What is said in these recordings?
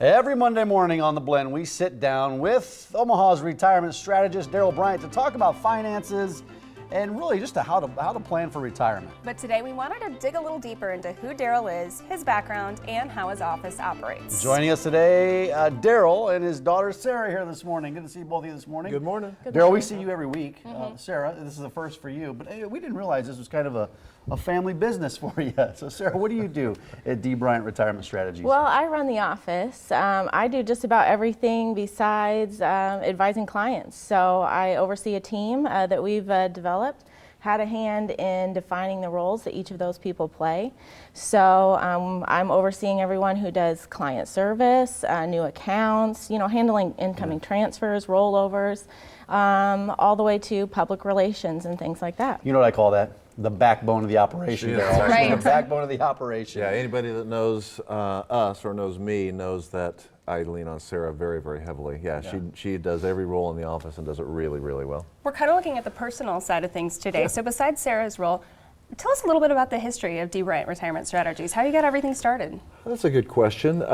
Every Monday morning on The Blend, we sit down with Omaha's retirement strategist, Darrell Bryant, to talk about finances and really just how to plan for retirement. But today we wanted to dig a little deeper into who Darrell is, his background, and how his office operates. Joining us today, Darrell and his daughter Sarah here this morning. Good to see both of you this morning. Good morning. Darrell, we see you every week. Sarah, this is the first for you, but we didn't realize this was kind of a family business for you. So Sarah, what do you do at D Bryant Retirement Strategies? Well, I run the office. I do just about everything besides advising clients. So I oversee a team that we've developed, had a hand in defining the roles that each of those people play. So I'm overseeing everyone who does client service, new accounts, handling incoming transfers, rollovers, all the way to public relations and things like that. You know what I call that? The backbone of the operation. Right. The backbone of the operation. Yeah, anybody that knows us or knows me knows that I lean on Sarah very, very heavily. Yeah. She does every role in the office and does it really, really well. We're kind of looking at the personal side of things today. So besides Sarah's role, tell us a little bit about the history of D Bryant Retirement Strategies, how you got everything started. That's a good question. D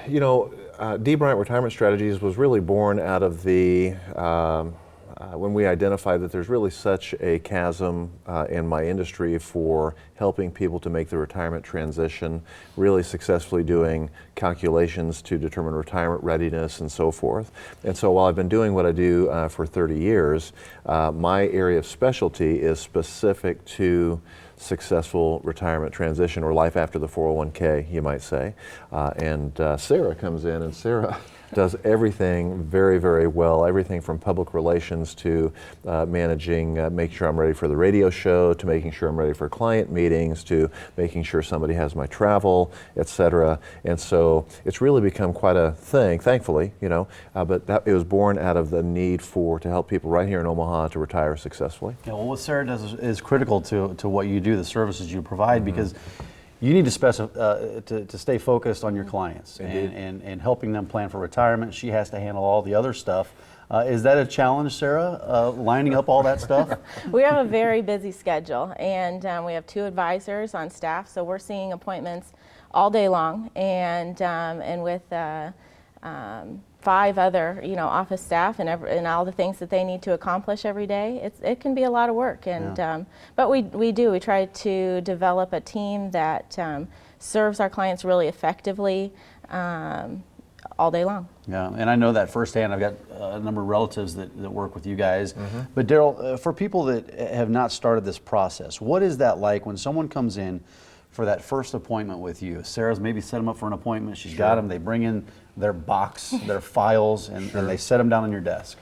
Bryant Retirement Strategies was really born out of the when we identified that there's really such a chasm in my industry for helping people to make the retirement transition, really successfully doing calculations to determine retirement readiness and so forth. And so while I've been doing what I do for 30 years, my area of specialty is specific to successful retirement transition, or life after the 401k, you might say. And Sarah comes in, and Sarah does everything very, very well, everything from public relations to managing, making sure I'm ready for the radio show, to making sure I'm ready for client meetings, to making sure somebody has my travel, etc. And so it's really become quite a thing, thankfully, but it was born out of the need to help people right here in Omaha to retire successfully. Yeah, well, what Sarah does is critical to what you do, the services you provide, because you need to stay focused on your clients and helping them plan for retirement. She has to handle all the other stuff. Is that a challenge, Sarah, lining up all that stuff? We have a very busy schedule, and we have 2 advisors on staff, so we're seeing appointments all day long, and with 5 other, office staff and all the things that they need to accomplish every day. It can be a lot of work, and but we try to develop a team that serves our clients really effectively all day long. Yeah, and I know that firsthand. I've got a number of relatives that work with you guys. But Darrell, for people that have not started this process, what is that like when someone comes in for that first appointment with you? Sarah's maybe set them up for an appointment. She's got them. They bring in their box, their files, and they set them down on your desk.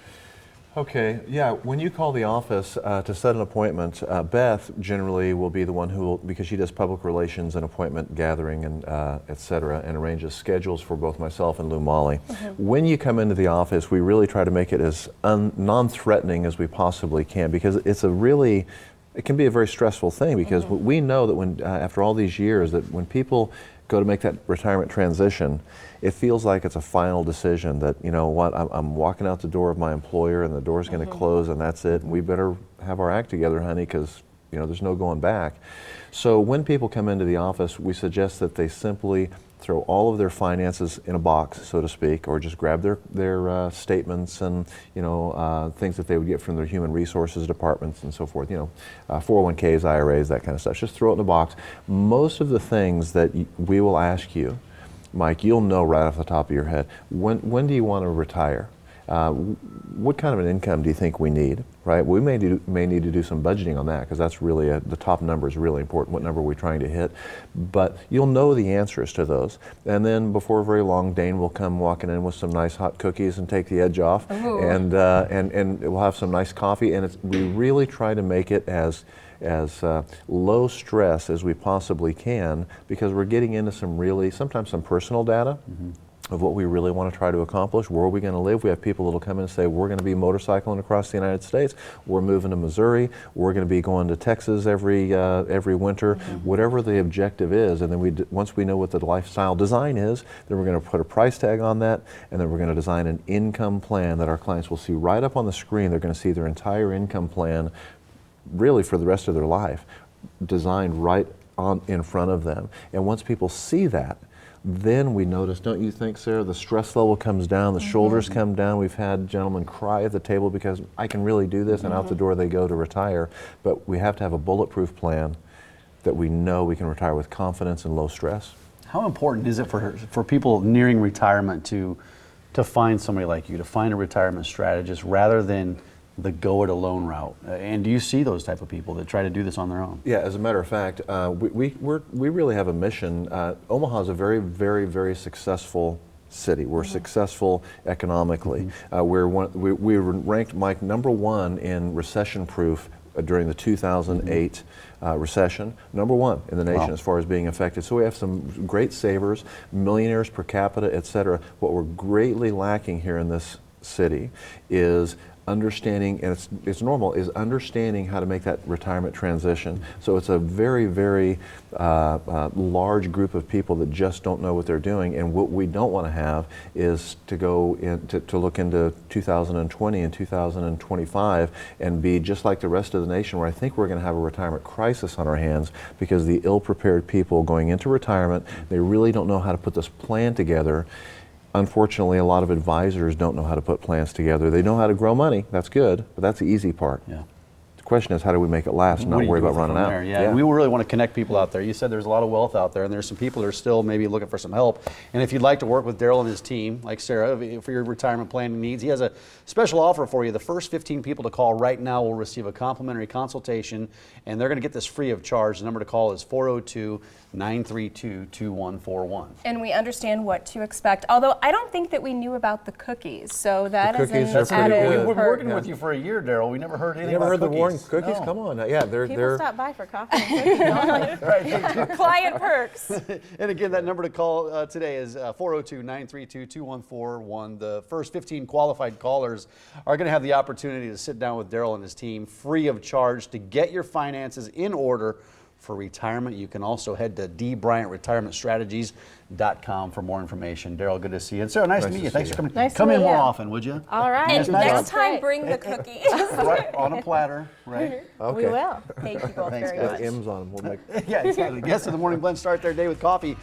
Okay, yeah, when you call the office to set an appointment, Beth generally will be the one who will, because she does public relations and appointment gathering and et cetera, and arranges schedules for both myself and Lou Molly. When you come into the office, we really try to make it as non-threatening as we possibly can, because it can be a very stressful thing, because we know that when after all these years, that when people go to make that retirement transition, it feels like it's a final decision that, I'm walking out the door of my employer and the door's going to close and that's it. And we better have our act together, honey, because there's no going back. So when people come into the office, we suggest that they simply throw all of their finances in a box, so to speak, or just grab their statements and things that they would get from their human resources departments and so forth. 401ks, IRAs, that kind of stuff. Just throw it in a box. Most of the things that we will ask you, Mike, you'll know right off the top of your head. When do you want to retire? What kind of an income do you think we need, right? We may need to do some budgeting on that, because that's really the top number is really important. What number are we trying to hit? But you'll know the answers to those. And then before very long, Dane will come walking in with some nice hot cookies and take the edge off. And we'll have some nice coffee. And we really try to make it as low stress as we possibly can, because we're getting into sometimes some personal data of what we really want to try to accomplish. Where are we going to live? We have people that will come in and say, we're going to be motorcycling across the United States. We're moving to Missouri. We're going to be going to Texas every winter. Whatever the objective is, and then once we know what the lifestyle design is, then we're going to put a price tag on that, and then we're going to design an income plan that our clients will see right up on the screen. They're going to see their entire income plan really for the rest of their life, designed right on in front of them. And once people see that, then we notice, don't you think, Sarah, the stress level comes down, the shoulders come down. We've had gentlemen cry at the table because I can really do this, and out the door they go to retire. But we have to have a bulletproof plan that we know we can retire with confidence and low stress. How important is it for people nearing retirement to find somebody like you, to find a retirement strategist rather than the go it alone route? And do you see those type of people that try to do this on their own? Yeah, as a matter of fact, we really have a mission. Omaha is a very, very, very successful city. We're successful economically. We were ranked, Mike, #1 in recession proof during the 2008 recession, #1 in the nation as far as being affected. So we have some great savers, millionaires per capita, et cetera. What we're greatly lacking here in this city is understanding, and it's normal, is understanding how to make that retirement transition. So it's a very, very large group of people that just don't know what they're doing, and what we don't want to have is to go in to look into 2020 and 2025 and be just like the rest of the nation, where I think we're going to have a retirement crisis on our hands because the ill-prepared people going into retirement, they really don't know how to put this plan together. Unfortunately, a lot of advisors don't know how to put plans together. They know how to grow money, that's good, but that's the easy part. Yeah. The question is, how do we make it last and What not do you worry do about running from out? there? Yeah. We really want to connect people out there. You said there's a lot of wealth out there, and there's some people that are still maybe looking for some help. And if you'd like to work with Darrell and his team, like Sarah, for your retirement planning needs, he has a special offer for you. The first 15 people to call right now will receive a complimentary consultation, and they're going to get this free of charge. The number to call is 402-932-2141. And we understand what to expect. Although I don't think that we knew about the cookies, so that is cookies an are pretty added good. We've been perk. working with you for a year, Darrell. We never heard anything You never about heard the warning cookies. cookies? No. Come on. Yeah, People they're stop by for coffee and cookies. Client perks. And again, that number to call today is 402-932-2141. The first 15 qualified callers are going to have the opportunity to sit down with Darrell and his team free of charge to get your finances in order for retirement. You can also head to dbryantretirementstrategies.com for more information. Darrell, good to see you. And Sarah, nice to meet you. Thanks for coming. Nice to Come in meet more you. often, would you? All right. And nice. next time, Great. bring the cookies. Right on a platter, right? okay. We will. Thank you both Thanks, very guys. much. With M's on them. We'll make Yeah, exactly. Guests of the Morning Blend start their day with coffee.